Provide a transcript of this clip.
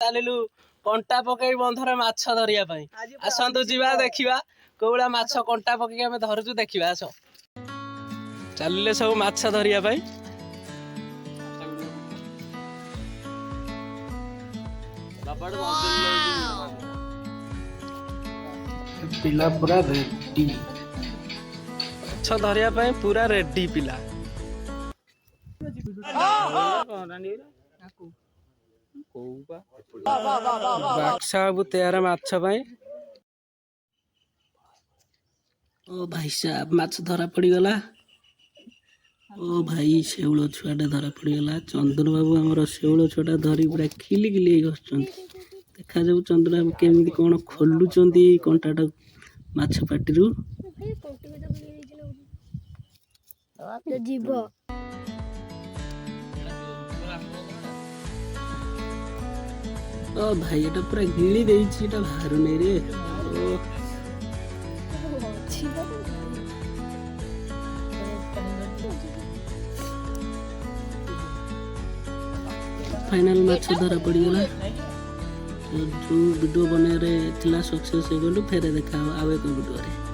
ଚାଲିଲୁ କଣ୍ଟା ପକେଇ ବନ୍ଧରେ ମାଛ ଧରିବା ପାଇଁ। ଆସନ୍ତୁ ଯିବା ଦେଖିବା କୋଉଭଳିଆ ମାଛ କଣ୍ଟା ପକେଇକି ଆମେ ଧରୁଛୁ ଦେଖିବା। ଆସ ଚାଲିଲେ ସବୁ ମାଛ ଧରିବା ପାଇଁ। ପିଲା ପୁରା ରେଡି ମାଛ ଧରିବା ପାଇଁ ପୁରା ରେଡି ପିଲା। ବାକ୍ସ ବାବୁ ତେୟାର ମାଛ ପାଇଁ। ଓ ଭାଇ ସାବ ମାଛ ଧରା ପଡିଗଲା। ଓ ଭାଇ ଶେଉଳ ଛୁଆଟେ ଧରା ପଡିଗଲା। ଚନ୍ଦନ ବାବୁ ଆମର ଶେଉଳ ଛୁଆଟା ଧରି ପୁରା ଖିଲି ଖିଲି ହେଇ ବସୁଛନ୍ତି। ଦେଖାଯାଉ ଚନ୍ଦନ ବାବୁ କେମିତି କଣ ଖୋଲୁଛନ୍ତି କଣ୍ଟାଟା ମାଛ ପାଟିରୁ। ଯିବ ଓ ଭାଇ ଏଟା ପୁରା ଗିଳି ଦେଇଛି, ଏଟା ବାହାରୁନି ରେ। फाइनाल माछ धरा पड़गला। जो वीडियो बनैरे थिला सक्सेस हे गलु फेरे देखा अब एक वीडियो रे।